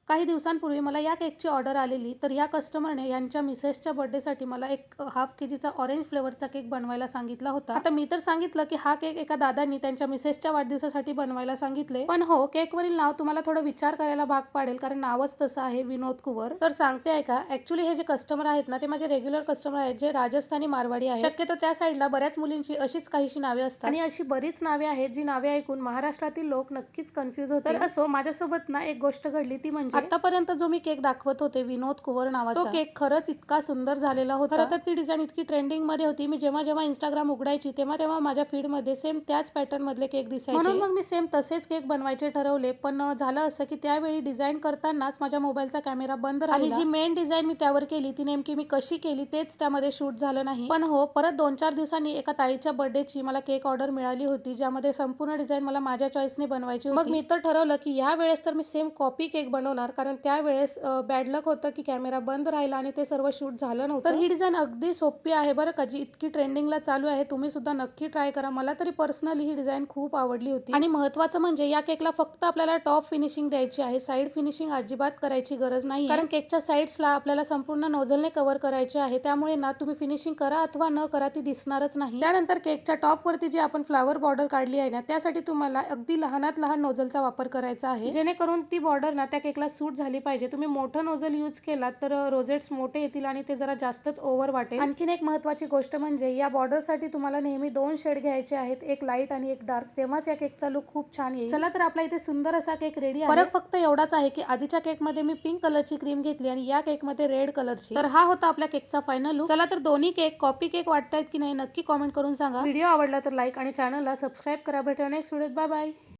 काही दिवसांपूर्वी मला या केकची ऑर्डर आलेली, तर या कस्टमरने यांच्या मिसेसच्या बर्थडेसाठी मला एक हाफ केजीचा ऑरेंज फ्लेवरचा केक बनवायला सांगितला होता. आता मी तर सांगितलं की हा केक एका दादांनी त्यांच्या मिसेसच्या वाढदिवसासाठी बनवायला सांगितले, पण हो, केकवरील नाव तुम्हाला थोडं विचार करायला भाग पाडेल, कारण नावच तसं आहे, विनोद कुवर. तर सांगते ऐका. ऍक्च्युली हे जे कस्टमर आहेत ना, ते माझे रेग्युलर कस्टमर आहेत, जे राजस्थानी मारवाडी आहेत. शक्यतो त्या साईडला बऱ्याच मुलींची अशीच काहीशी नावे असतात आणि अशी बरीच नावे आहेत जी नावे ऐकून महाराष्ट्रातील लोक नक्कीच कन्फ्युज होते. तर असो, माझ्यासोबत ना एक गोष्ट घडली, ती म्हणजे आतापर्यंत जो मी केक दाखवत होते विनोद कुवर नावाचा, तो केक खरंच इतका सुंदर झालेला होता. खरं तर ती डिझाईन इतकी ट्रेंडिंग मध्ये होती. मी जेव्हा जेव्हा इंस्टाग्राम उघडायची तेव्हा तेव्हा माझ्या फीड मध्ये सेम त्याच पॅटर्न मधले केक दिसायचे. म्हणून मग मी सेम तसेच केक बनवायचे ठरवले. पण झालं असं की त्यावेळी डिझाईन करतानाच माझ्या मोबाईलचा कॅमेरा बंद राहिला आणि जी मेन डिझाईन मी त्यावर केली ती नेमकी मी कशी केली तेच त्यामध्ये शूट झालं नाही. पण हो, परत 2-4 दिवसांनी एका ताईच्या बर्थडेची मला केक ऑर्डर मिळाली होती, ज्यामध्ये संपूर्ण डिझाईन मला माझ्या चॉईसने बनवायची होती. मग मी तर ठरवलं की या वेळेस तर मी सेम कॉपी केक बनवणार, कारण त्यावेळेस बॅड लक होतं की कॅमेरा बंद राहिला आणि ते सर्व शूट झालं नव्हतं. तर ही डिझाईन अगदी सोपी आहे बरं का, जी इतकी ट्रेंडिंगला चालू आहे. तुम्ही सुद्धा नक्की ट्राय करा. मला तरी पर्सनली ही डिझाईन खूप आवडली होती. आणि महत्त्वाचं म्हणजे या केकला फक्त आपल्याला टॉप फिनिशिंग द्यायची आहे, साईड फिनिशिंग अजिबात करायची गरज नाही, कारण केकच्या साईड्सला आपल्याला संपूर्ण नोझलने कव्हर करायचे आहे. त्यामुळे ना तुम्ही फिनिशिंग करा अथवा न करा, ती दिसणारच नाही. त्यानंतर केकच्या टॉप वरती जी आपण फ्लावर बॉर्डर काढली आहे ना, त्यासाठी तुम्हाला अगदी लहानात लहान नोझलचा वापर करायचा आहे, जेणेकरून ती बॉर्डर ना त्या केकला सूट झाली पाहिजे. तुम्ही मोठं नोझल यूज केला तर रोजेट्स मोठे येतील आणि ते जरा जास्तच ओव्हर वाटेल. आणखीन एक महत्त्वाची गोष्ट म्हणजे या बॉर्डर साठी तुम्हाला नेहमी 2 शेड घ्यायचे आहेत, एक लाईट आणि एक डार्क, तेव्हाच या केकचा लुक खूप छान येईल. चला तर आपला इथे सुंदर असा केक रेडी आहे. फरक फक्त एवढाच आहे की आधीच्या केक मध्ये मी पिंक कलरची क्रीम घेतली आणि या केक मध्ये रेड कलरची. तर हा होता आपल्या केकचा फायनल लुक. चला तर दोन्ही केक कॉपी केक वाटतायत की नाही नक्की कॉमेंट करून सांगा. व्हिडिओ आवडला तर लाईक आणि चॅनलला सबस्क्राईब करा. भेटूया नेक्स्ट व्हिडिओत. Bye bye.